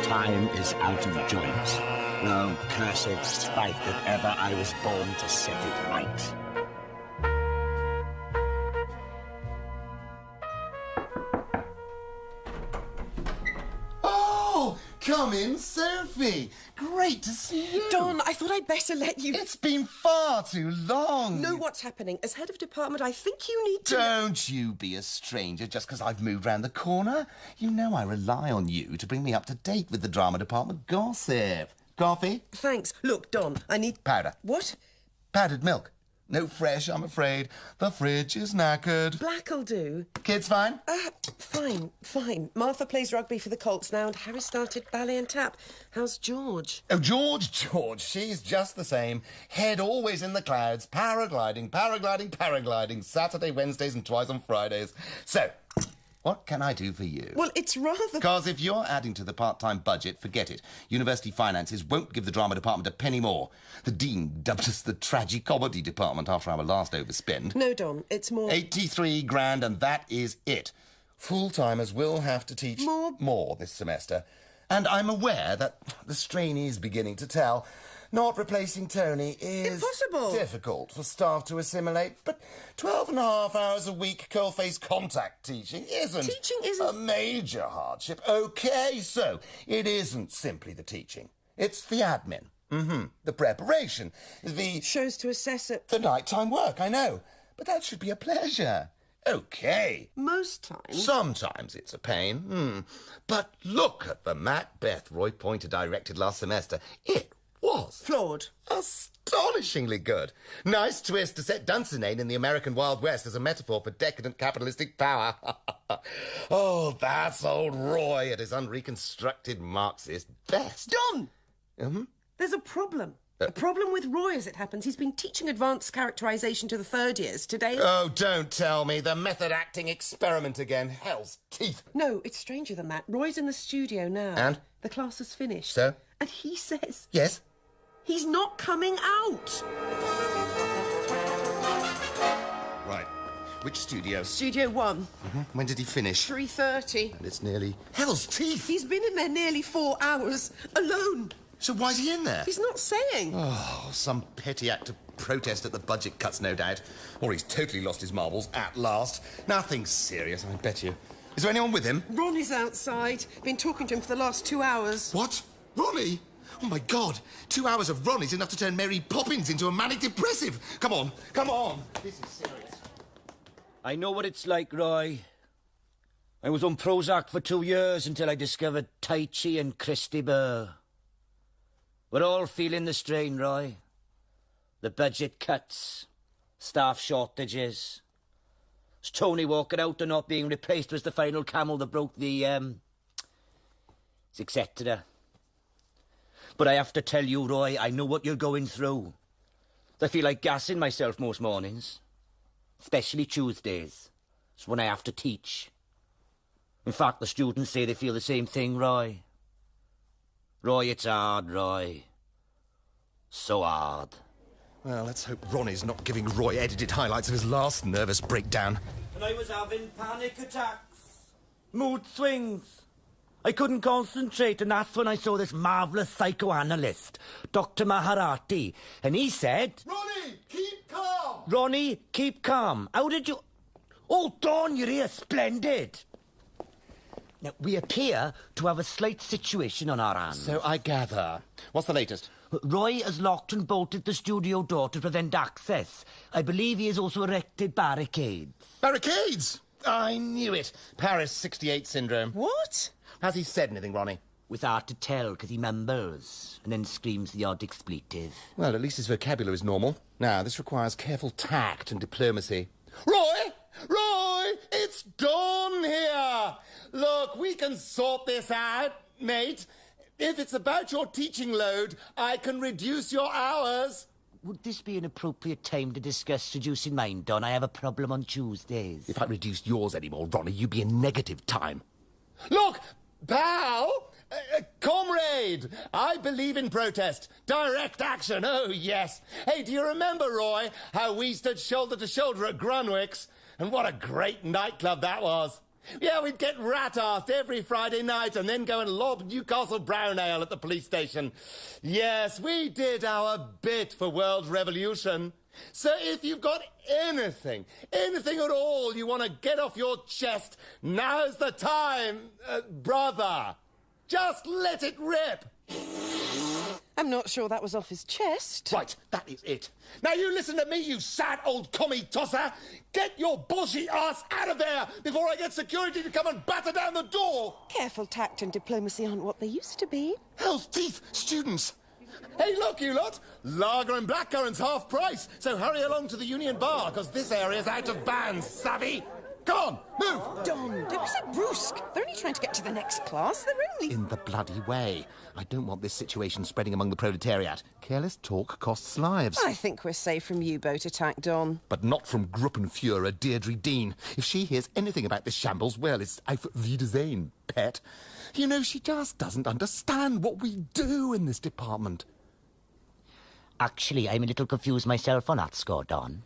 time is out of joint. No cursed spite that ever I was born to set it right. Oh, come in, Sophie. Great to see you. Don, I thought I'd better let you... It's been far too long. Know what's happening. As head of department, I think you need to... Don't you be a stranger just because I've moved round the corner. You know I rely on you to bring me up to date with the drama department gossip. Coffee? Thanks. Look, Don, I need... Powder. What? Powdered milk. No fresh, I'm afraid. The fridge is knackered. Black'll do. Kids fine? Fine. Martha plays rugby for the Colts now, and Harry started ballet and tap. How's George? Oh, George. She's just the same. Head always in the clouds. Paragliding. Saturday, Wednesdays, and twice on Fridays. So, what can I do for you? Well, it's rather... Because if you're adding to the part-time budget, forget it. University finances won't give the drama department a penny more. The dean dubbed us the tragicomedy department after our last overspend. No, Don, it's more... 83 grand, and that is it. Full-timers will have to teach more this semester. And I'm aware that the strain is beginning to tell. Not replacing Tony is... Impossible. Difficult for staff to assimilate, but 12.5 hours a week coal-face contact teaching isn't... Teaching isn't... a major hardship. OK, so it isn't simply the teaching. It's the admin. The preparation. The... Shows to assess it. The nighttime work, I know. But that should be a pleasure. OK. Most times. Sometimes it's a pain. But look at the Macbeth Roy Pointer directed last semester. It was. Flawed. Astonishingly good. Nice twist to set Dunsinane in the American Wild West as a metaphor for decadent capitalistic power. Oh, that's old Roy at his unreconstructed Marxist best. Don! There's a problem. A problem with Roy, as it happens. He's been teaching advanced characterisation to the third years. Today... Oh, don't tell me. The method acting experiment again. Hell's teeth. No, it's stranger than that. Roy's in the studio now. And? The class is finished. So? And he says... Yes? He's not coming out. Right. Which studio? Studio 1. When did he finish? 3:30. And it's nearly... Hell's teeth! He's been in there nearly 4 hours. Alone. So why's he in there? He's not saying. Oh, some petty act of protest at the budget cuts, no doubt. Or he's totally lost his marbles at last. Nothing serious, I bet you. Is there anyone with him? Ronnie's outside. Been talking to him for the last 2 hours. What? Ronnie? Oh, my God. 2 hours of Ronnie's enough to turn Mary Poppins into a manic depressive. Come on. This is serious. I know what it's like, Roy. I was on Prozac for 2 years until I discovered Tai Chi and Christy Burr. We're all feeling the strain, Roy. The budget cuts, staff shortages. It's Tony walking out and not being replaced was the final camel that broke the, etc. But I have to tell you, Roy, I know what you're going through. I feel like gassing myself most mornings. Especially Tuesdays. It's when I have to teach. In fact, the students say they feel the same thing, Roy. Roy, it's hard, Roy. So hard. Well, let's hope Ronnie's not giving Roy edited highlights of his last nervous breakdown. And I was having panic attacks. Mood swings. I couldn't concentrate, and that's when I saw this marvellous psychoanalyst, Dr. Maharati, and he said... Ronnie, keep calm! Ronnie, keep calm. How did you... Oh, Dawn, you're here. Splendid. Now, we appear to have a slight situation on our hands. So I gather. What's the latest? Roy has locked and bolted the studio door to prevent access. I believe he has also erected barricades. Barricades? I knew it. Paris 68 syndrome. What? Has he said anything, Ronnie? It's hard to tell because he mumbles and then screams the odd expletive. Well, at least his vocabulary is normal. Now, this requires careful tact and diplomacy. Roy! It's Dawn here! Look, we can sort this out, mate. If it's about your teaching load, I can reduce your hours. Would this be an appropriate time to discuss reducing mine, Don? I have a problem on Tuesdays. If I reduced yours anymore, Ronnie, you'd be in negative time. Look, pal! Comrade! I believe in protest. Direct action, oh yes. Hey, do you remember, Roy, how we stood shoulder to shoulder at Grunwick's? And what a great nightclub that was. Yeah, we'd get rat-arsed every Friday night and then go and lob Newcastle brown ale at the police station. Yes, we did our bit for world revolution. So if you've got anything at all you want to get off your chest, now's the time, brother. Just let it rip. I'm not sure that was off his chest. Right, that is it. Now you listen to me, you sad old commie tosser. Get your bullshit ass out of there before I get security to come and batter down the door. Careful tact and diplomacy aren't what they used to be. Hell's teeth, students. Hey, look, you lot. Lager and blackcurrant's half price, so hurry along to the Union Bar, because this area's out of bands, savvy? Come on, move! Don, don't be so brusque. They're only trying to get to the next class. They're only... In the bloody way. I don't want this situation spreading among the proletariat. Careless talk costs lives. I think we're safe from U-boat attack, Don. But not from Gruppenführer Deirdre Dean. If she hears anything about this shambles, well, it's auf Wiedersehen, pet. You know, she just doesn't understand what we do in this department. Actually, I'm a little confused myself on that score, Don.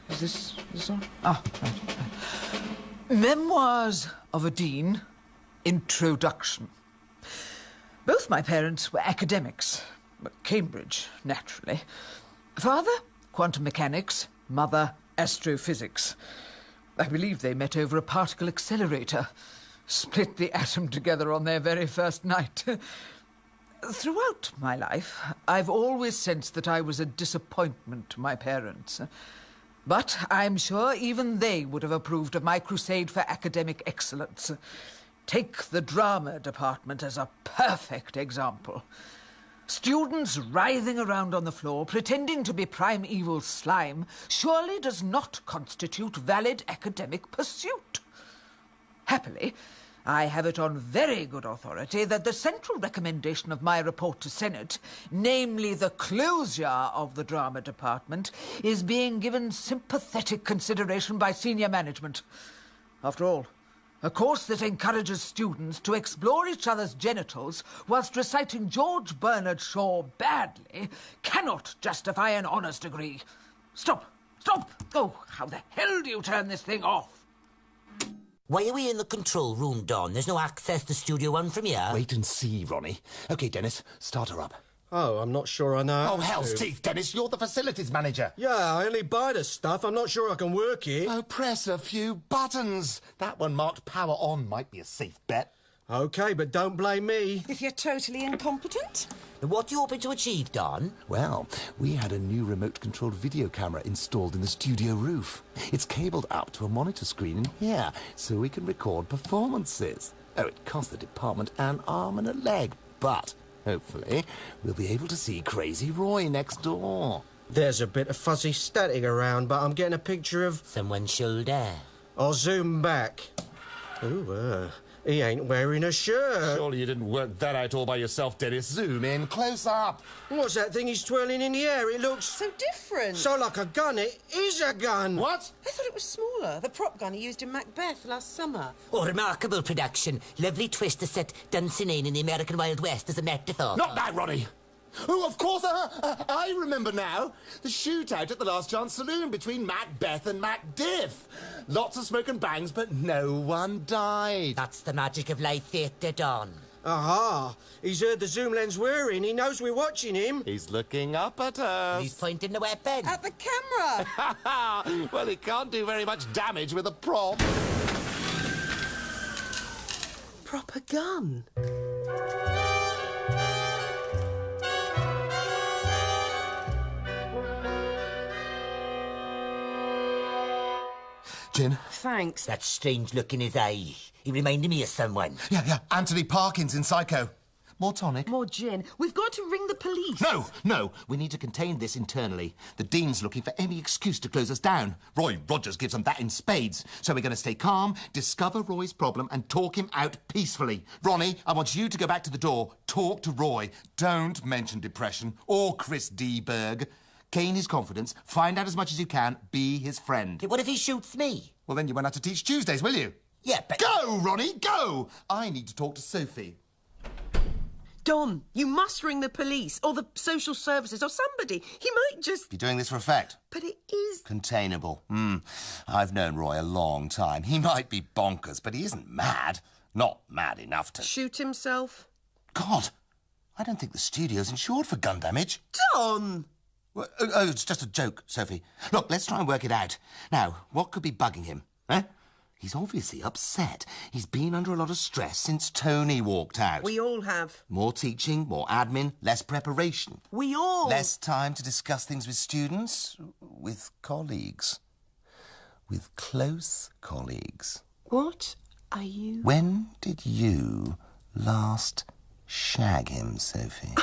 Is this on? Ah, right. Memoirs of a Dean, Introduction. Both my parents were academics. Cambridge, naturally. Father, quantum mechanics. Mother, astrophysics. I believe they met over a particle accelerator. Split the atom together on their very first night. Throughout my life, I've always sensed that I was a disappointment to my parents. But I'm sure even they would have approved of my crusade for academic excellence. Take the drama department as a perfect example. Students writhing around on the floor, pretending to be primeval slime, surely does not constitute valid academic pursuit. Happily, I have it on very good authority that the central recommendation of my report to Senate, namely the closure of the drama department, is being given sympathetic consideration by senior management. After all, a course that encourages students to explore each other's genitals whilst reciting George Bernard Shaw badly cannot justify an honours degree. Stop! Stop! Oh, how the hell do you turn this thing off? Why are we in the control room, Don? There's no access to Studio One from here. Wait and see, Ronnie. OK, Dennis, start her up. Oh, I'm not sure I know. Oh, hell's teeth, Dennis, you're the facilities manager. Yeah, I only buy the stuff. I'm not sure I can work it. Oh, press a few buttons. That one marked power on might be a safe bet. OK, but don't blame me. If you're totally incompetent? What are you hoping to achieve, Don? Well, we had a new remote-controlled video camera installed in the studio roof. It's cabled up to a monitor screen in here, so we can record performances. Oh, it cost the department an arm and a leg, but hopefully we'll be able to see Crazy Roy next door. There's a bit of fuzzy static around, but I'm getting a picture of... Someone's shoulder. I'll zoom back. Ooh, he ain't wearing a shirt. Surely you didn't work that out all by yourself, Dennis. Zoom in, close up. What's that thing he's twirling in the air? It looks... So different. So like a gun. It is a gun. What? I thought it was smaller. The prop gun he used in Macbeth last summer. Oh, remarkable production. Lovely twist to set Dunsinane in the American Wild West as a metaphor. Not that, Ronnie. Oh, of course, I remember now. The shootout at the Last Chance Saloon between Macbeth and Macdiff. Lots of smoke and bangs, but no one died. That's the magic of live theatre, Don. Aha. He's heard the zoom lens we're in. He knows we're watching him. He's looking up at us. He's pointing the weapon. At the camera! Well, he can't do very much damage with a prop. Proper gun. Gin? Thanks. That strange look in his eye. He reminded me of someone. Yeah, Anthony Parkins in Psycho. More tonic? More gin. We've got to ring the police. No. We need to contain this internally. The Dean's looking for any excuse to close us down. Roy Rogers gives them that in spades. So we're going to stay calm, discover Roy's problem, and talk him out peacefully. Ronnie, I want you to go back to the door, talk to Roy. Don't mention depression or Chris D. Berg. Gain his confidence, find out as much as you can, be his friend. What if he shoots me? Well, then you won't have to teach Tuesdays, will you? Yeah, but... Go, Ronnie, go! I need to talk to Sophie. Don, you must ring the police or the social services or somebody. He might just... You're doing this for effect. But it is... Containable. I've known Roy a long time. He might be bonkers, but he isn't mad. Not mad enough to... Shoot himself? God, I don't think the studio's insured for gun damage. Don! Well, oh, it's just a joke, Sophie. Look, let's try and work it out. Now, what could be bugging him, eh? He's obviously upset. He's been under a lot of stress since Tony walked out. We all have. More teaching, more admin, less preparation. We all... Less time to discuss things with students, with colleagues. With close colleagues. What are you... When did you last shag him, Sophie?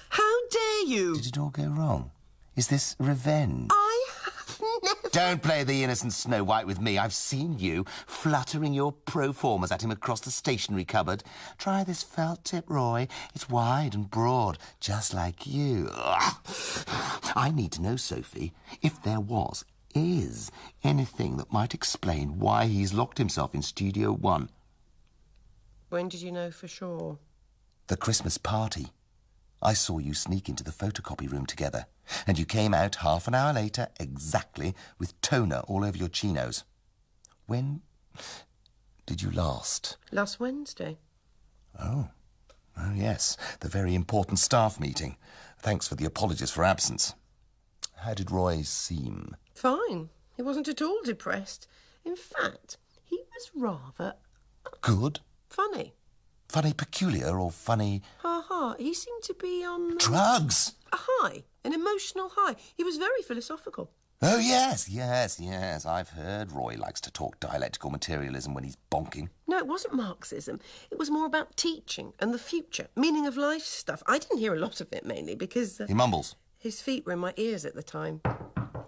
How dare you? Did it all go wrong? Is this revenge? I have never... Don't play the innocent Snow White with me. I've seen you fluttering your pro-formers at him across the stationery cupboard. Try this felt tip, Roy. It's wide and broad, just like you. Ugh. I need to know, Sophie, if there is anything that might explain why he's locked himself in Studio 1. When did you know for sure? The Christmas party. I saw you sneak into the photocopy room together, and you came out half an hour later, exactly, with toner all over your chinos. When did you last? Last Wednesday. Oh, yes, the very important staff meeting. Thanks for the apologies for absence. How did Roy seem? Fine. He wasn't at all depressed. In fact, he was rather... Good? funny. Funny peculiar or funny... Ha. He seemed to be on... Drugs! A high. An emotional high. He was very philosophical. Oh, yes. I've heard Roy likes to talk dialectical materialism when he's bonking. No, it wasn't Marxism. It was more about teaching and the future, meaning of life stuff. I didn't hear a lot of it, mainly, because... He mumbles. His feet were in my ears at the time.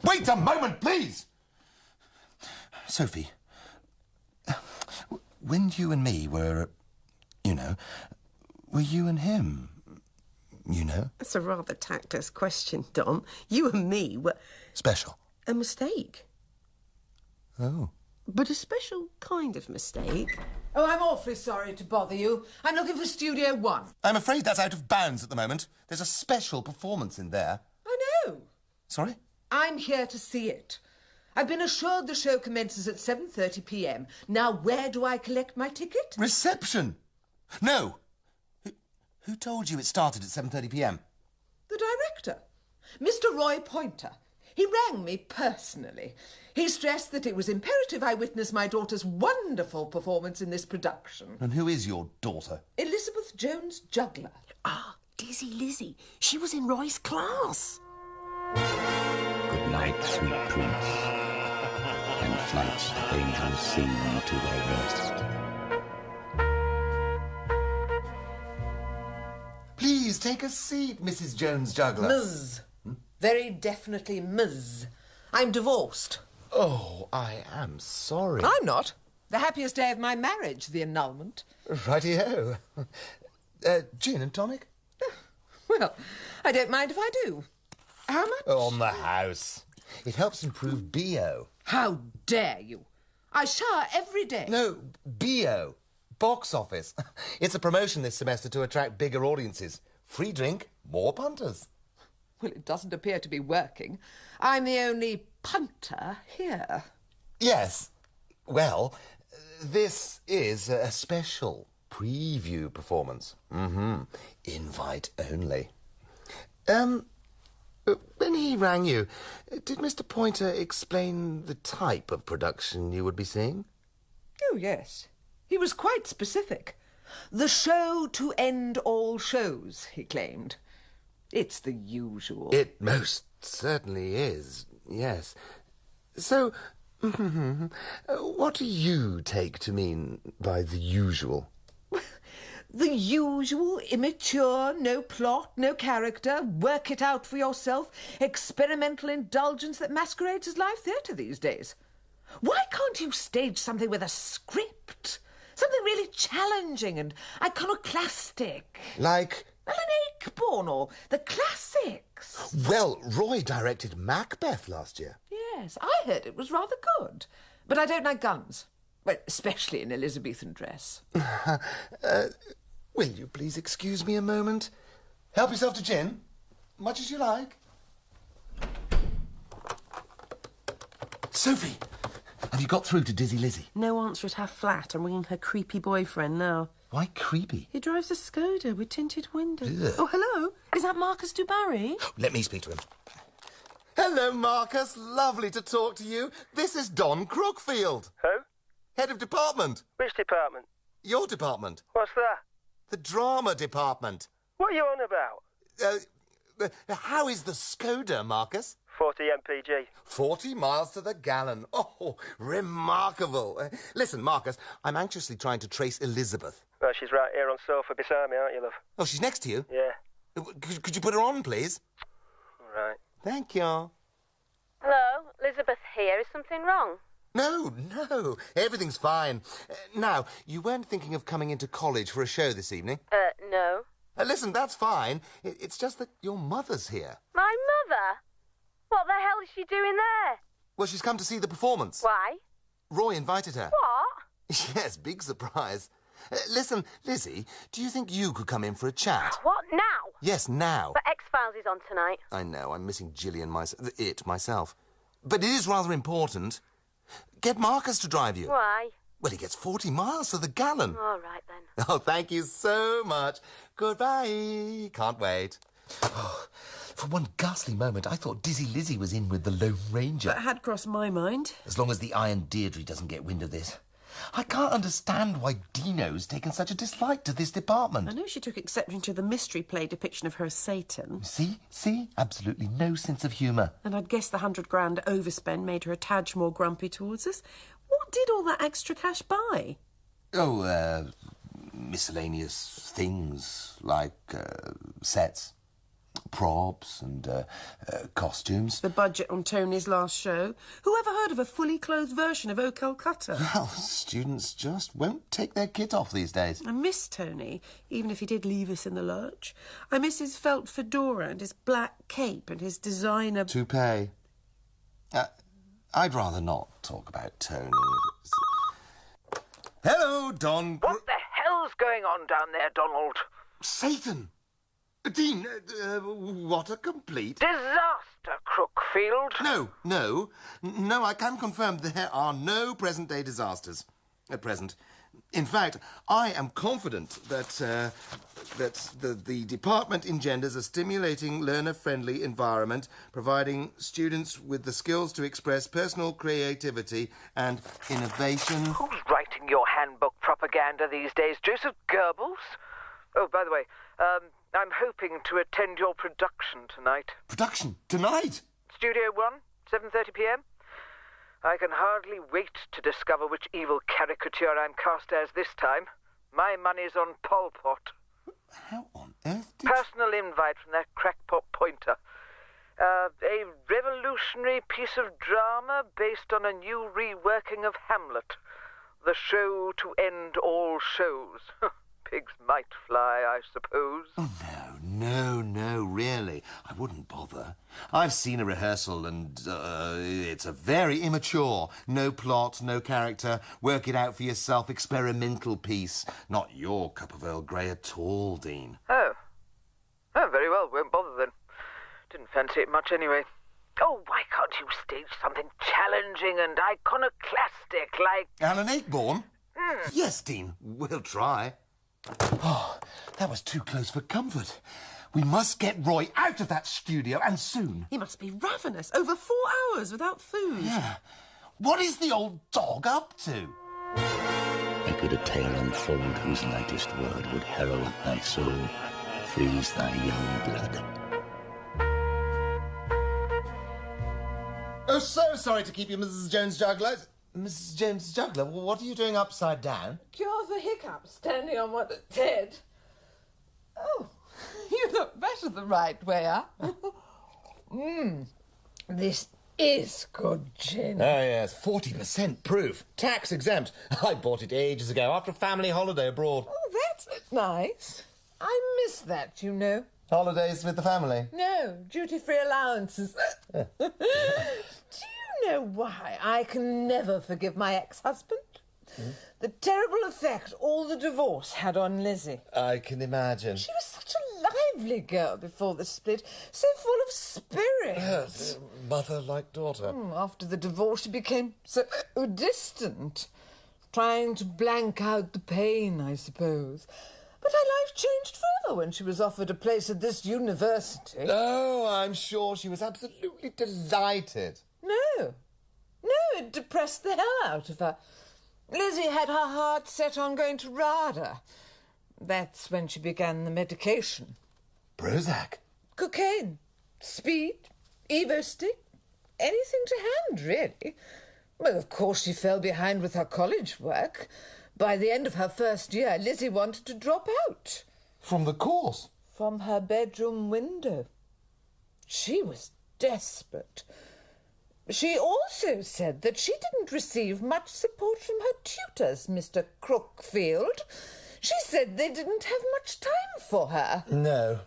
Wait a moment, please! Sophie, when you and me were, were you and him, That's a rather tactless question, Dom. You and me were... Special? A mistake. Oh. But a special kind of mistake. Oh, I'm awfully sorry to bother you. I'm looking for Studio 1. I'm afraid that's out of bounds at the moment. There's a special performance in there. I know. Sorry? I'm here to see it. I've been assured the show commences at 7:30 p.m. Now, where do I collect my ticket? Reception! No! Who told you it started at 7:30 p.m? The director, Mr. Roy Pointer. He rang me personally. He stressed that it was imperative I witness my daughter's wonderful performance in this production. And who is your daughter? Elizabeth Jones Juggler. Ah, Dizzy Lizzie. She was in Roy's class. Good night, sweet prince, and flight's angels sing to thy rest. Please take a seat, Mrs. Jones Juggler. Ms. Very definitely Ms. I'm divorced. Oh, I am sorry. I'm not. The happiest day of my marriage, the annulment. Righty-ho. Gin and tonic? Well, I don't mind if I do. How much? On the house. It helps improve BO. How dare you? I shower every day. No, BO. Box office. It's a promotion this semester to attract bigger audiences. Free drink, more punters. Well, it doesn't appear to be working. I'm the only punter here. Yes. Well, this is a special preview performance. Invite only. When he rang you, did Mr. Pointer explain the type of production you would be seeing? Oh, yes. He was quite specific. The show to end all shows, he claimed. It's the usual. It most certainly is, yes. So, what do you take to mean by the usual? The usual, immature, no plot, no character, work it out for yourself, experimental indulgence that masquerades as live theatre these days. Why can't you stage something with a script? Something really challenging and iconoclastic. Like? Alan Ayckbourn or the classics. Well, Roy directed Macbeth last year. Yes, I heard it was rather good. But I don't like guns. Well, especially in Elizabethan dress. Will you please excuse me a moment? Help yourself to gin, much as you like. Sophie, have you got through to Dizzy Lizzie? No answer at her flat. I'm ringing her creepy boyfriend now. Why creepy? He drives a Skoda with tinted windows. Ugh. Oh, hello. Is that Marcus Dubarry? Let me speak to him. Hello, Marcus. Lovely to talk to you. This is Don Crookfield. Who? Head of department. Which department? Your department. What's that? The drama department. What are you on about? How is the Skoda, Marcus? 40 mpg. 40 miles to the gallon. Oh, remarkable. Listen, Marcus, I'm anxiously trying to trace Elizabeth. Well, she's right here on sofa beside me, aren't you, love? Oh, she's next to you? Yeah. Could you put her on, please? All right. Thank you. Hello, Elizabeth here. Is something wrong? No, everything's fine. Now, you weren't thinking of coming into college for a show this evening? No. Listen, that's fine. It's just that your mother's here. My mother? What the hell is she doing there? Well, she's come to see the performance. Why? Roy invited her. What? Yes, big surprise. Listen, Lizzie, do you think you could come in for a chat? What now? Yes, now. But X-Files is on tonight. I know, I'm missing Gillian myself. But it is rather important. Get Marcus to drive you. Why? Well, he gets 40 miles to the gallon. All right, then. Oh, thank you so much. Goodbye. Can't wait. Oh, for one ghastly moment, I thought Dizzy Lizzie was in with the Lone Ranger. That had crossed my mind. As long as the Iron Deirdre doesn't get wind of this. I can't understand why Dino's taken such a dislike to this department. I know she took exception to the mystery play depiction of her Satan. See? Absolutely no sense of humour. And I'd guess the £100 overspend made her a tad more grumpy towards us. What did all that extra cash buy? Oh, miscellaneous things like sets, props and costumes. The budget on Tony's last show. Who ever heard of a fully clothed version of O Calcutta? Well, students just won't take their kit off these days. I miss Tony, even if he did leave us in the lurch. I miss his felt fedora and his black cape and his designer... Toupee. I'd rather not talk about Tony. Hello, Don... What the hell's going on down there, Donald? Satan! Dean, what a complete... Disaster, Crookfield. No, I can confirm there are no present-day disasters at present. In fact, I am confident that the department engenders a stimulating, learner-friendly environment, providing students with the skills to express personal creativity and innovation. Who's writing your handbook propaganda these days? Joseph Goebbels? Oh, by the way, I'm hoping to attend your production tonight. Production? Tonight? Studio 1, 7:30 p.m. I can hardly wait to discover which evil caricature I'm cast as this time. My money's on Pol Pot. How on earth did... Personal invite from that crackpot pointer. A revolutionary piece of drama based on a new reworking of Hamlet. The show to end all shows. Pigs might fly, I suppose. Oh, no, really. I wouldn't bother. I've seen a rehearsal and it's a very immature, no plot, no character, work it out for yourself experimental piece. Not your cup of Earl Grey at all, Dean. Oh, very well, won't bother then. Didn't fancy it much anyway. Oh, why can't you stage something challenging and iconoclastic like... Alan Ayckbourn? Yes, Dean, we'll try. Oh, that was too close for comfort. We must get Roy out of that studio, and soon. He must be ravenous. Over 4 hours without food. Yeah. What is the old dog up to? I could a tale unfold whose lightest word would herald thy soul, freeze thy young blood. Oh, so sorry to keep you, Mrs. Jones-Juggler. Mrs. Jones-Juggler, what are you doing upside down? Cure the hiccup, standing on one's head. Oh, you look better the right way up. This is good gin. Oh, yes, 40% proof. Tax exempt. I bought it ages ago after a family holiday abroad. Oh, that's nice. I miss that, you know. Holidays with the family? No, duty-free allowances. Do you know why I can never forgive my ex-husband? The terrible effect all the divorce had on Lizzie. I can imagine. She was such a lively girl before the split, so full of spirit. Yes, mother like daughter. After the divorce, she became so distant, trying to blank out the pain, I suppose. But her life changed further when she was offered a place at this university. Oh, I'm sure she was absolutely delighted. No, it depressed the hell out of her. Lizzie had her heart set on going to RADA. That's when she began the medication. Prozac? Cocaine, speed, Evo stick, anything to hand, really. Well, of course, she fell behind with her college work. By the end of her first year, Lizzie wanted to drop out. From the course? From her bedroom window. She was desperate. She also said that she didn't receive much support from her tutors, Mr. Crookfield. She said they didn't have much time for her. No,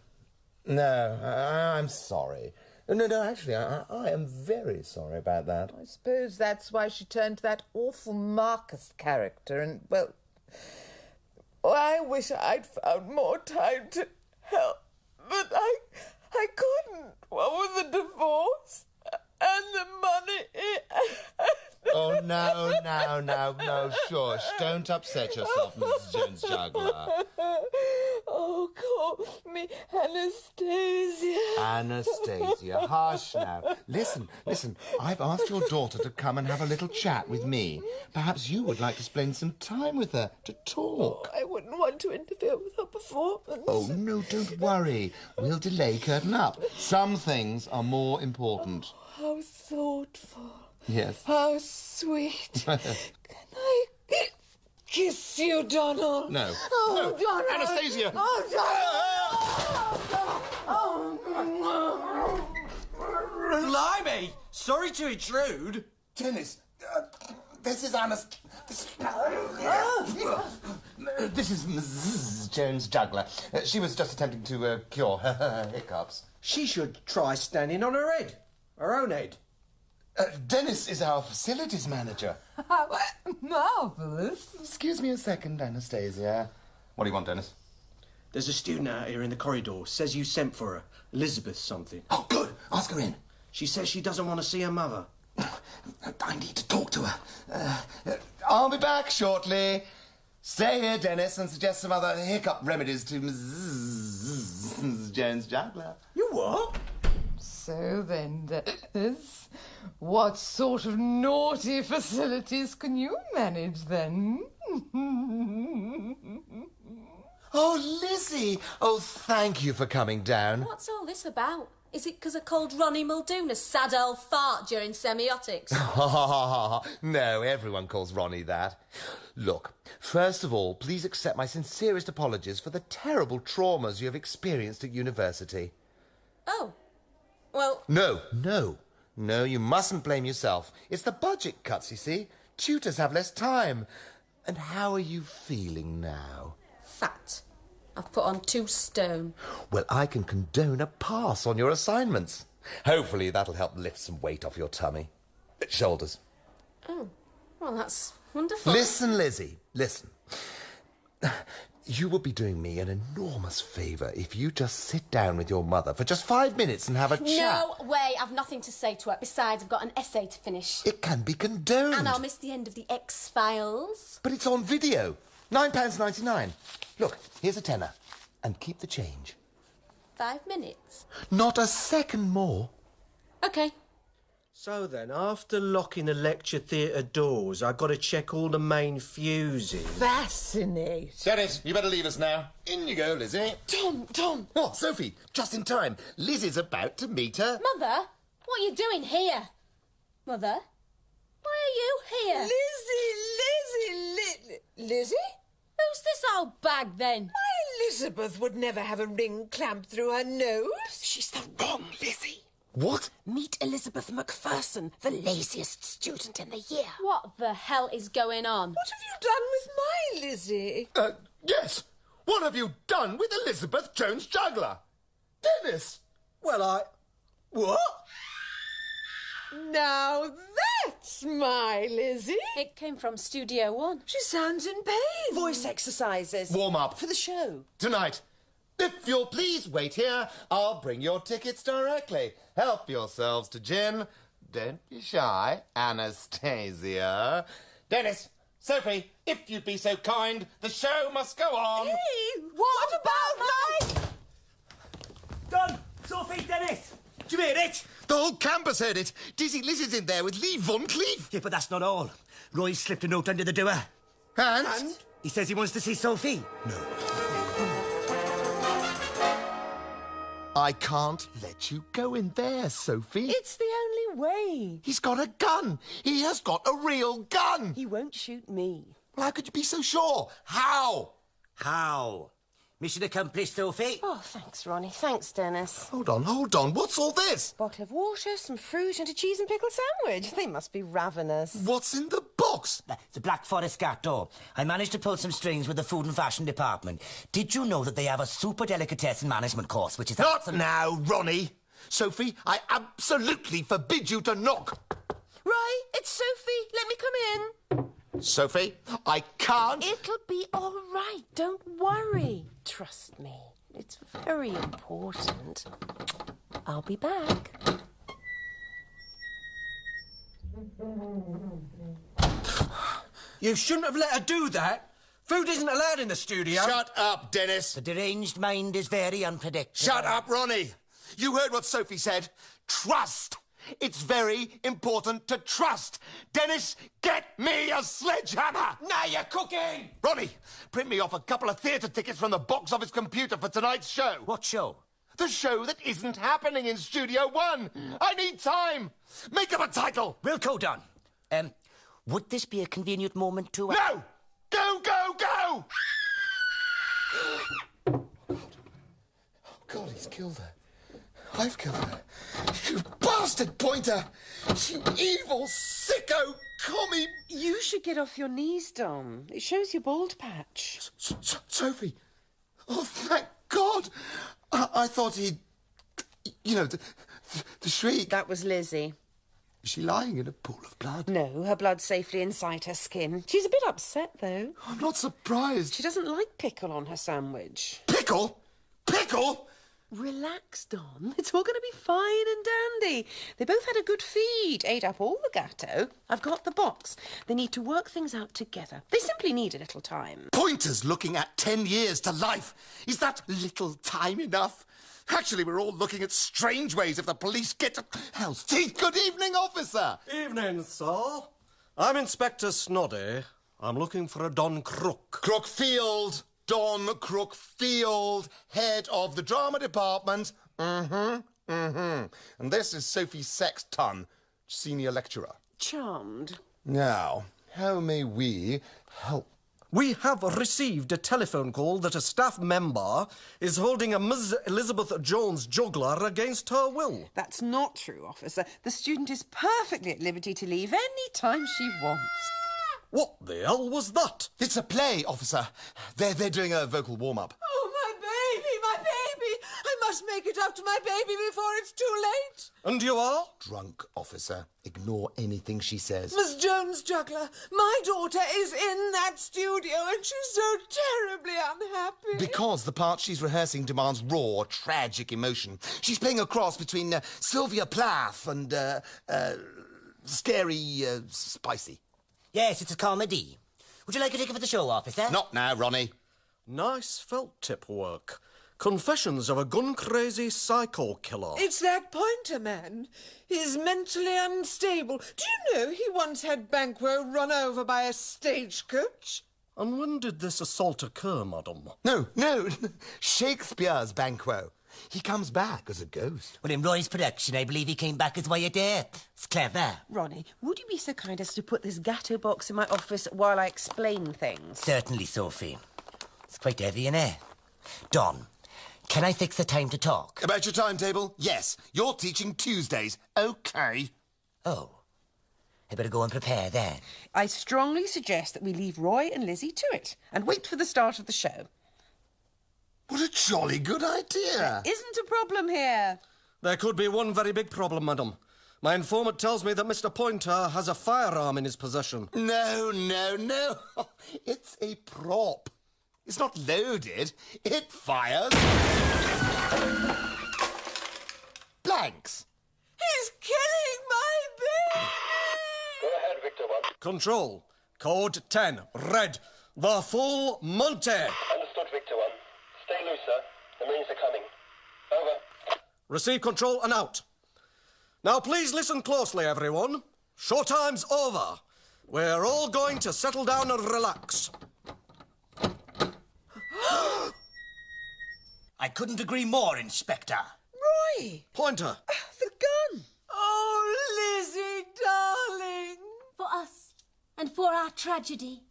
I'm sorry. No, actually, I am very sorry about that. I suppose that's why she turned to that awful Marcus character and, well, I wish I'd found more time to help, but I couldn't. What with the divorce and the money. Oh, no, shush. Don't upset yourself, Mrs. Jones-Juggler. Oh, call me Anastasia. Anastasia, hush now. Listen, I've asked your daughter to come and have a little chat with me. Perhaps you would like to spend some time with her to talk. I wouldn't want to interfere with her performance. Oh, no, don't worry. We'll delay curtain up. Some things are more important. How thoughtful. Yes. How sweet. Can I kiss you, Donald? No. Oh, No. Donald. Anastasia. Oh, Donald. Blimey! Sorry to intrude. Dennis, this is Anastasia. This is Mrs. Jones-Juggler. She was just attempting to cure her hiccups. She should try standing on her head. Her own head. Dennis is our facilities manager. Marvellous. Excuse me a second, Anastasia. What do you want, Dennis? There's a student out here in the corridor. Says you sent for her. Elizabeth something. Oh, good. Ask her in. She says she doesn't want to see her mother. I need to talk to her. I'll be back shortly. Stay here, Dennis, and suggest some other hiccup remedies to Mrs. Jones-Juggler. You what? So then, Dennis, what sort of naughty facilities can you manage then? Oh, Lizzie! Oh, thank you for coming down. What's all this about? Is it because I called Ronnie Muldoon a sad old fart during semiotics? No, everyone calls Ronnie that. Look, first of all, please accept my sincerest apologies for the terrible traumas you have experienced at university. Oh, well... No, you mustn't blame yourself. It's the budget cuts, you see. Tutors have less time. And how are you feeling now? Fat. I've put on 2 stone. Well, I can condone a pass on your assignments. Hopefully that'll help lift some weight off your tummy. Shoulders. Oh, well, that's wonderful. Listen, Lizzie, listen. You would be doing me an enormous favour if you just sit down with your mother for just 5 minutes and have a chat. No way, I've nothing to say to her. Besides, I've got an essay to finish. It can be condoned. And I'll miss the end of the X-Files. But it's on video. £9.99. Look, here's a tenner. And keep the change. 5 minutes. Not a second more. OK. So then, after locking the lecture theatre doors, I've got to check all the main fuses. Fascinating. Dennis, you better leave us now. In you go, Lizzie. Tom. Oh, Sophie, just in time. Lizzie's about to meet her... Mother, what are you doing here? Mother, why are you here? Lizzie? Who's this old bag, then? My Elizabeth would never have a ring clamped through her nose. She's the wrong Lizzie. What? Meet Elizabeth McPherson, the laziest student in the year. What the hell is going on? What have you done with my Lizzie? Yes. What have you done with Elizabeth Jones-Juggler? Dennis! Well, What? Now That's my Lizzie. It came from Studio One. She sounds in pain. Voice exercises. Warm up. For the show. Tonight. If you'll please wait here, I'll bring your tickets directly. Help yourselves to gin. Don't be shy, Anastasia. Dennis, Sophie, if you'd be so kind, the show must go on. Hey, what about my... Don! Sophie, Dennis! Do you hear it? The whole campus heard it. Dizzy Liz is in there with Lee Von Cleef. Yeah, but that's not all. Roy slipped a note under the door. And? He says he wants to see Sophie. I can't let you go in there, Sophie. It's the only way. He's got a gun. He has got a real gun. He won't shoot me. Well, how could you be so sure? How? How? Mission accomplished, Sophie. Oh, thanks, Ronnie. Thanks, Dennis. Hold on. What's all this? Bottle of water, some fruit, and a cheese and pickle sandwich. They must be ravenous. What's in the box? It's a Black Forest Gatto. I managed to pull some strings with the food and fashion department. Did you know that they have a super delicatessen management course, which is... Not now, Ronnie. Sophie, I absolutely forbid you to knock. Roy, it's Sophie. Let me come in. Sophie, I can't... It'll be all right. Don't worry. Trust me. It's very important. I'll be back. You shouldn't have let her do that. Food isn't allowed in the studio. Shut up, Dennis. The deranged mind is very unpredictable. Shut up, Ronnie. You heard what Sophie said. Trust. It's very important to trust. Dennis, get me a sledgehammer. Now you're cooking. Ronnie, print me off a couple of theatre tickets from the box office computer for tonight's show. What show? The show that isn't happening in Studio One. I need time. Make up a title. Wilco done. Would this be a convenient moment to... No! Go, go, go! Oh, God, he's killed her. I've killed her. You bastard pointer! You evil sicko commie! You should get off your knees, Dom. It shows your bald patch. Sophie! Oh, thank God! I thought he'd... You know, the shriek. That was Lizzie. Is she lying in a pool of blood? No, her blood's safely inside her skin. She's a bit upset, though. I'm not surprised. She doesn't like pickle on her sandwich. Pickle? Pickle? Relax, Don. It's all going to be fine and dandy. They both had a good feed, ate up all the gatto. I've got the box. They need to work things out together. They simply need a little time. Pointer's looking at 10 years to life. Is that little time enough? Actually, we're all looking at strange ways if the police get to... Hell's teeth. Good evening, officer. Evening, sir. I'm Inspector Snoddy. I'm looking for a Don Crook. Crookfield. Don Crookfield, head of the drama department. And this is Sophie Sexton, senior lecturer. Charmed. Now, how may we help? We have received a telephone call that a staff member is holding a Miss Elizabeth Jones juggler against her will. That's not true, officer. The student is perfectly at liberty to leave any time she wants. What the hell was that? It's a play, officer. They're doing a vocal warm-up. Oh, my baby, my baby! I must make it up to my baby before it's too late. And you are? Drunk, officer. Ignore anything she says. Miss Jones Juggler, my daughter is in that studio and she's so terribly unhappy. Because the part she's rehearsing demands raw, tragic emotion. She's playing a cross between Sylvia Plath and, scary, spicy. Yes, it's a comedy. Would you like a ticket for the show, officer? Not now, Ronnie. Nice felt tip work. Confessions of a gun-crazy psycho killer. It's that Pointer man. He's mentally unstable. Do you know he once had Banquo run over by a stagecoach? And when did this assault occur, madam? No. Shakespeare's Banquo. He comes back as a ghost. Well, in Roy's production, I believe he came back as way of death. It's clever. Ronnie, would you be so kind as to put this gatto box in my office while I explain things? Certainly, Sophie. It's quite heavy, innit? Don, can I fix the time to talk? About your timetable? Yes. You're teaching Tuesdays. OK. Oh. I better go and prepare then. I strongly suggest that we leave Roy and Lizzie to it and wait for the start of the show. What a jolly good idea. Isn't a problem here. There could be one very big problem, madam. My informant tells me that Mr. Pointer has a firearm in his possession. No. It's a prop. It's not loaded. It fires... blanks. He's killing my baby! Go ahead, Victor 1. Control. Code 10. Red. The full Monty. Understood, Victor 1. Stay loose, sir. The Marines are coming. Over. Receive control and out. Now, please listen closely, everyone. Showtime's over. We're all going to settle down and relax. I couldn't agree more, Inspector. Roy! Pointer. The gun! Oh, Lizzie, darling! For us, and for our tragedy,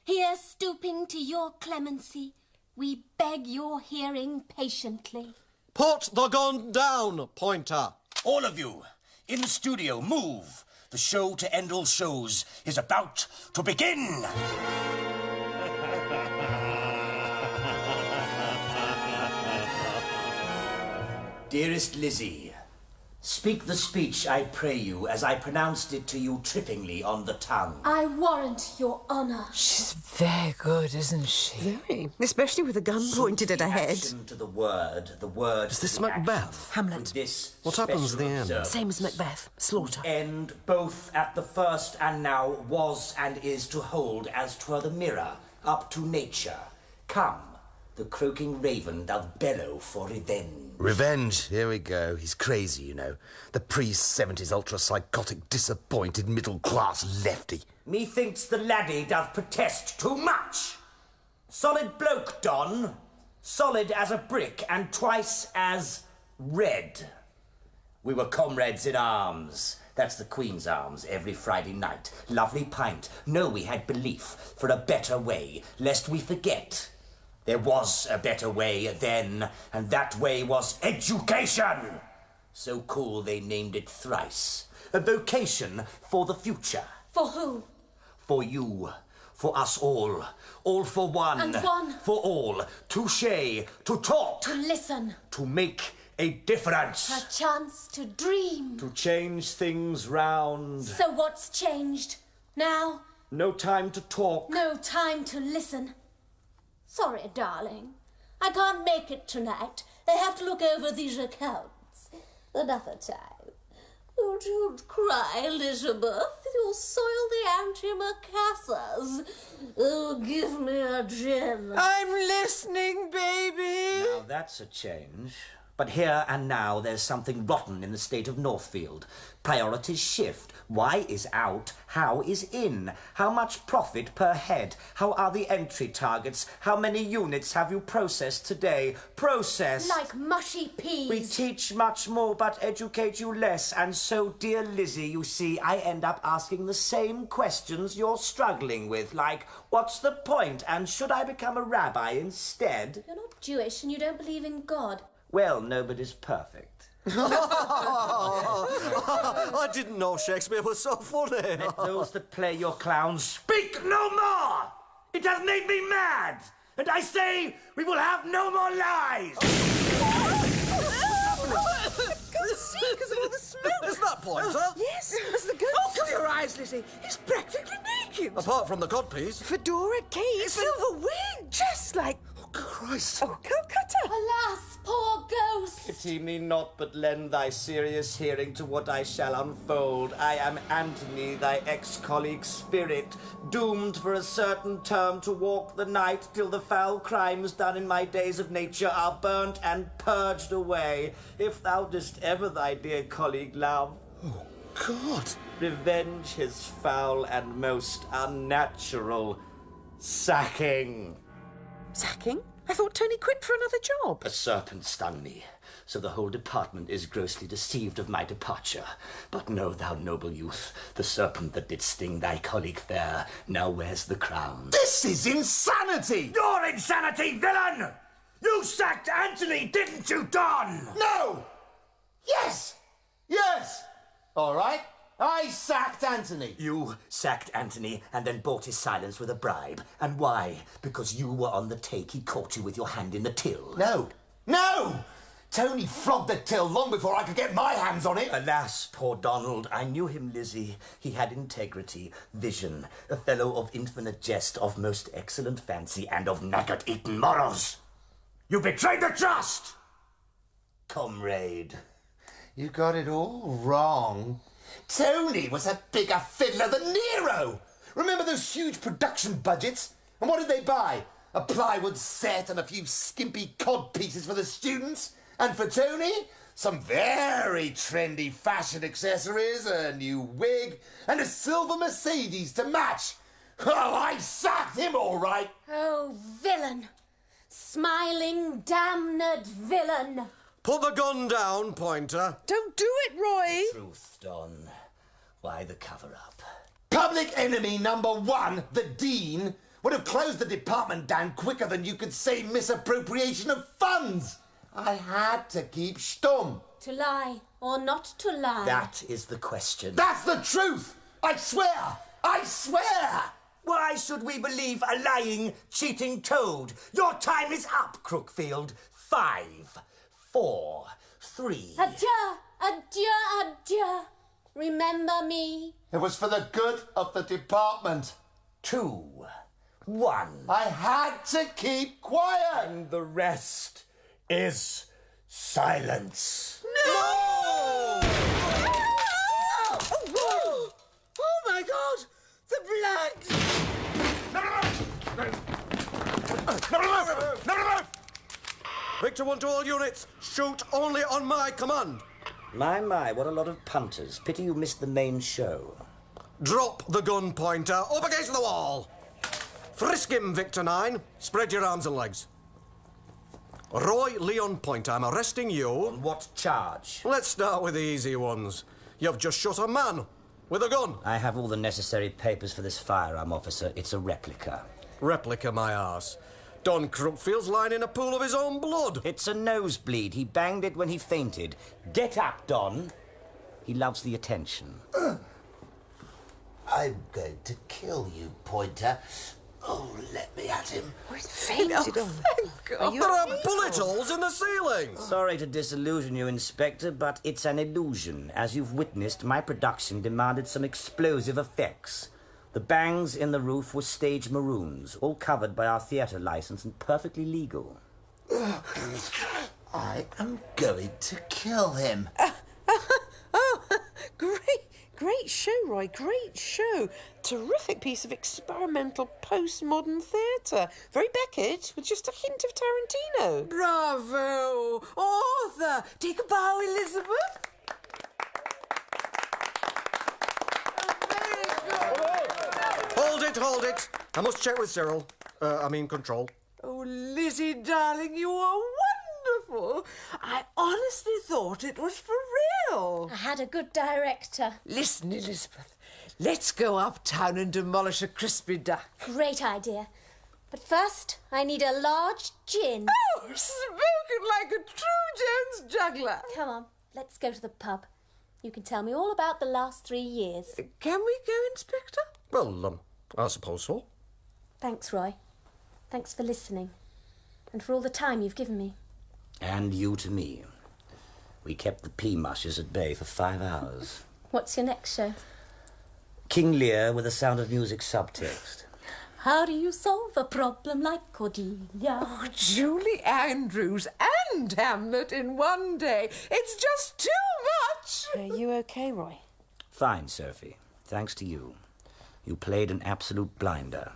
here stooping to your clemency, we beg your hearing patiently. Put the gun down, Pointer. All of you, in the studio, move. The show to end all shows is about to begin. Dearest Lizzie, speak the speech, I pray you, as I pronounced it to you trippingly on the tongue. I warrant your honour. She's very good, isn't she? Very. Especially with a gun pointed at her head. Action to the word Is this to the Macbeth? action. Hamlet. With this What happens at the special end? observance. Same as Macbeth. Slaughter. End both at the first and now was and is to hold as 'twere the mirror up to nature. Come, the croaking raven doth bellow for revenge. Revenge. Here we go. He's crazy, you know. The pre-70s ultra-psychotic, disappointed, middle-class lefty. Methinks the laddie doth protest too much. Solid bloke, Don. Solid as a brick and twice as red. We were comrades in arms. That's the Queen's Arms every Friday night. Lovely pint. No, we had belief for a better way, lest we forget. There was a better way then, and that way was education. So cool they named it thrice. A vocation for the future. For who? For you. For us all. All for one. And one. For all. To share. To talk. To listen. To make a difference. A chance to dream. To change things round. So what's changed? Now? No time to talk. No time to listen. Sorry, darling. I can't make it tonight. They have to look over these accounts. Another time. Don't cry, Elizabeth. You'll soil the antimacassars. Oh, give me a gin. I'm listening, baby. Now that's a change. But here and now there's something rotten in the state of Northfield. Priorities shift. Why is out? How is in? How much profit per head? How are the entry targets? How many units have you processed today? Processed. Like mushy peas. We teach much more but educate you less. And so, dear Lizzie, you see, I end up asking the same questions you're struggling with. Like, what's the point? And should I become a rabbi instead? You're not Jewish and you don't believe in God. Well, nobody's perfect. I didn't know Shakespeare was so funny. Let those that play your clowns speak no more! It has made me mad! And I say we will have no more lies! Can't see because of all the smoke. Is that Pointer? Yes, that's the gun. Oh, cover your eyes, Lizzie. He's practically naked. Apart from the codpiece. Fedora cape. Silver wig. Just like... Oh, Christ. Oh, Calcutta. Alas, poor ghost! Pity me not, but lend thy serious hearing to what I shall unfold. I am Antony, thy ex-colleague's spirit, doomed for a certain term to walk the night till the foul crimes done in my days of nature are burnt and purged away. If thou didst ever thy dear colleague love, Oh, God. revenge his foul and most unnatural sacking. Sacking? I thought Tony quit for another job. A serpent stung me, so the whole department is grossly deceived of my departure. But know thou, noble youth, the serpent that did sting thy colleague fair now wears the crown. This is insanity! Your insanity, villain! You sacked Anthony, didn't you, Don? No! Yes! Yes! All right. I sacked Anthony. You sacked Anthony and then bought his silence with a bribe. And why? Because you were on the take. He caught you with your hand in the till. No. No! Tony flogged the till long before I could get my hands on it. Alas, poor Donald, I knew him, Lizzie. He had integrity, vision, a fellow of infinite jest, of most excellent fancy, and of knackered-eaten morals. You betrayed the trust! Comrade. You got it all wrong. Tony was a bigger fiddler than Nero. Remember those huge production budgets? And what did they buy? A plywood set and a few skimpy cod pieces for the students? And for Tony, some very trendy fashion accessories, a new wig, and a silver Mercedes to match. Oh, I sacked him all right. Oh, villain. Smiling, damned villain. Put the gun down, Pointer. Don't do it, Roy. Truth, Don. Why the cover-up? Public enemy number one, the Dean, would have closed the department down quicker than you could say misappropriation of funds. I had to keep stum. To lie or not to lie? That is the question. That's the truth! I swear! I swear! Why should we believe a lying, cheating toad? Your time is up, Crookfield. 5, 4, 3... Adieu, adieu, adieu. Remember me. It was for the good of the department. 2, 1... I had to keep quiet! And the rest is silence. No! Oh, my God! The Never! Victor 1 to all units, shoot only on my command. My, what a lot of punters. Pity you missed the main show. Drop the gun, Pointer, up against the wall. Frisk him, Victor 9. Spread your arms and legs. Roy Leon Pointer, I'm arresting you. On what charge? Let's start with the easy ones. You've just shot a man with a gun. I have all the necessary papers for this firearm, officer. It's a replica. Replica, my arse. Don Crookfield's lying in a pool of his own blood. It's a nosebleed. He banged it when he fainted. Get up, Don. He loves the attention. I'm going to kill you, Pointer. Oh, let me at him. Oh, he's fainted. Oh, thank God. There are bullet holes in the ceiling. Sorry to disillusion you, Inspector, but it's an illusion. As you've witnessed, my production demanded some explosive effects. The bangs in the roof were stage maroons, all covered by our theatre license and perfectly legal. I am going to kill him. Oh, great show, Roy. Great show. Terrific piece of experimental postmodern theatre. Very Beckett, with just a hint of Tarantino. Bravo! Arthur, take a bow, Elizabeth. Hold it. I must check with Cyril. Control. Oh, Lizzie, darling, you are wonderful. I honestly thought it was for real. I had a good director. Listen, Elizabeth, let's go uptown and demolish a crispy duck. Great idea. But first, I need a large gin. Oh, spoken like a true Jones juggler. Come on, let's go to the pub. You can tell me all about the last 3 years. Can we go, Inspector? Well, I suppose so. Thanks, Roy. Thanks for listening. And for all the time you've given me. And you to me. We kept the pea-mushers at bay for 5 hours. What's your next show? King Lear with a Sound of Music subtext. How do you solve a problem like Cordelia? Oh, Julie Andrews and Hamlet in one day. It's just too much. Are you okay, Roy? Fine, Sophie. Thanks to you. You played an absolute blinder.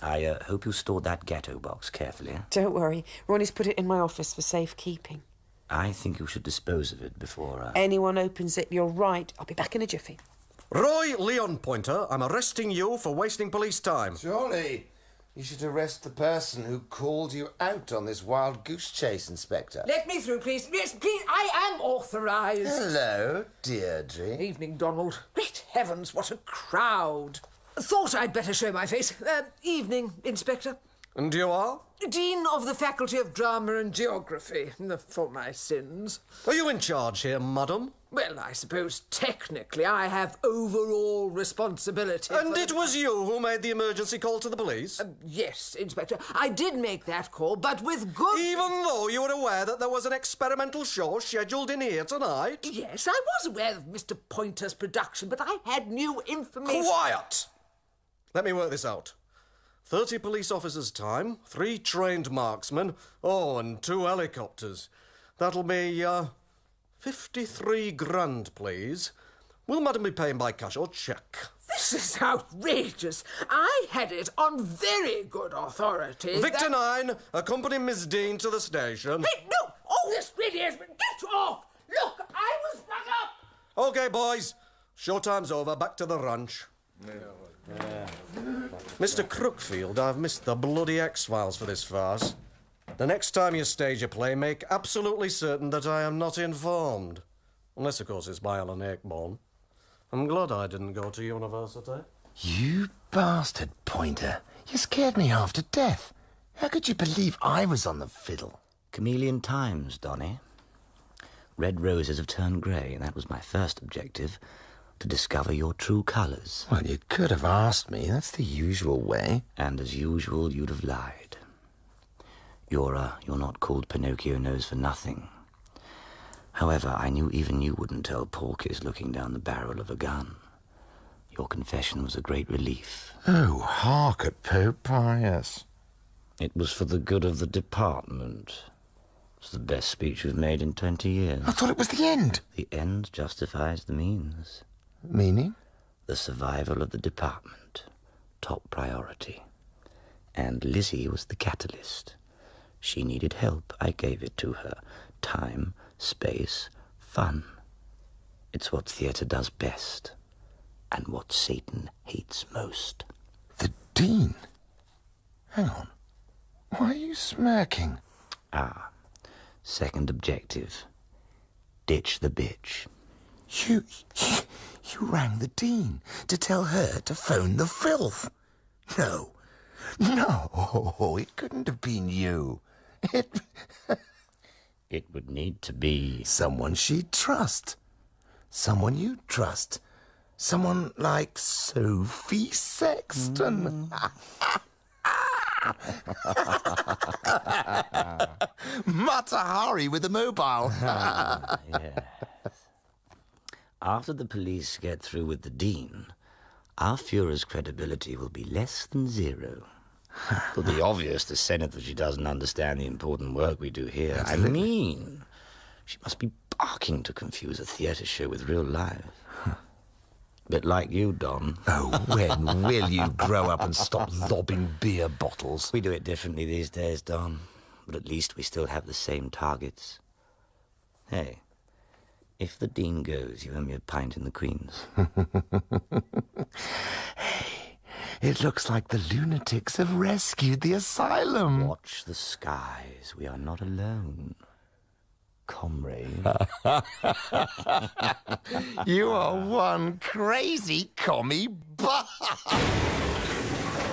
I hope you stored that ghetto box carefully. Don't worry. Ronnie's put it in my office for safekeeping. I think you should dispose of it before... Anyone opens it, you're right. I'll be back in a jiffy. Roy Leon Pointer, I'm arresting you for wasting police time. Surely you should arrest the person who called you out on this wild goose chase, Inspector. Let me through, please. Yes, please. I am authorised. Hello, Deirdre. Evening, Donald. Great heavens, what a crowd. Thought I'd better show my face. Evening, Inspector. And you are? Dean of the Faculty of Drama and Geography, for my sins. Are you in charge here, madam? Well, I suppose technically I have overall responsibility. And it was you who made the emergency call to the police? Yes, Inspector. I did make that call, but with good... Even though you were aware that there was an experimental show scheduled in here tonight? Yes, I was aware of Mr. Pointer's production, but I had new information... Quiet! Let me work this out. 30 police officers' time, 3 trained marksmen, and 2 helicopters. That'll be, 53 grand, please. Will madam be paying by cash or cheque? This is outrageous. I had it on very good authority. Victor 9, accompany Miss Dean to the station. Hey, no! Oh, this really is... Get off! Look, I was rung up! OK, boys. Showtime's over. Back to the ranch. Mr. Crookfield, I've missed the bloody X-Files for this farce. The next time you stage a play, make absolutely certain that I am not informed. Unless, of course, it's by Alan Ayckbourn. I'm glad I didn't go to university. You bastard, Pointer. You scared me half to death. How could you believe I was on the fiddle? Chameleon times, Donny. Red roses have turned grey, and that was my first objective, to discover your true colours. Well, you could have asked me. That's the usual way. And as usual, you'd have lied. You're not called Pinocchio Nose for nothing. However, I knew even you wouldn't tell Porkis looking down the barrel of a gun. Your confession was a great relief. Oh, hark at Pope Pius. It was for the good of the department. It's the best speech we've made in 20 years. I thought it was the end. The end justifies the means. Meaning? The survival of the department. Top priority. And Lizzie was the catalyst. She needed help. I gave it to her. Time, space, fun. It's what theatre does best. And what Satan hates most. The Dean? Hang on. Why are you smirking? Second objective. Ditch the bitch. You rang the Dean to tell her to phone the filth. No, it couldn't have been you. It would need to be... someone she'd trust. Someone you'd trust. Someone like Sophie Sexton. Mata Hari with a mobile. Yes. After the police get through with the Dean, our Führer's credibility will be less than zero. It'll be obvious to Senate that she doesn't understand the important work we do here. I mean, she must be barking to confuse a theatre show with real life. Bit like you, Don. Oh, when will you grow up and stop lobbing beer bottles? We do it differently these days, Don. But at least we still have the same targets. Hey, if the Dean goes, you owe me a pint in the Queen's. Hey, it looks like the lunatics have rescued the asylum. Watch the skies. We are not alone. Comrade. You are one crazy commie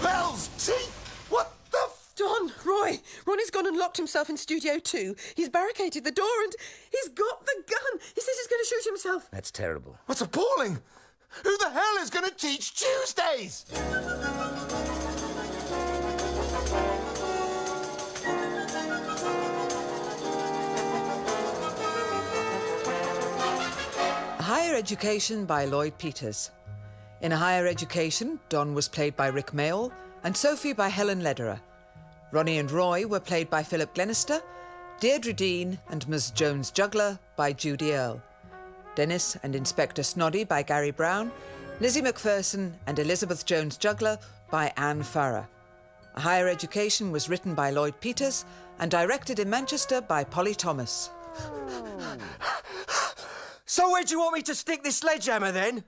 Hell's teeth! What the Don, Roy, Ronnie's gone and locked himself in Studio 2. He's barricaded the door and he's got the gun. He says he's going to shoot himself. That's terrible. What's appalling? Who the hell is going to teach Tuesdays? Higher Education by Lloyd Peters. In A Higher Education, Don was played by Rik Mayall and Sophie by Helen Lederer. Ronnie and Roy were played by Philip Glenister, Deirdre Dean and Ms. Jones Juggler by Judy Earle, Dennis and Inspector Snoddy by Gary Brown, Lizzie McPherson and Elizabeth Jones Juggler by Anne Farrer. A Higher Education was written by Lloyd Peters and directed in Manchester by Polly Thomas. So where do you want me to stick this sledgehammer, then?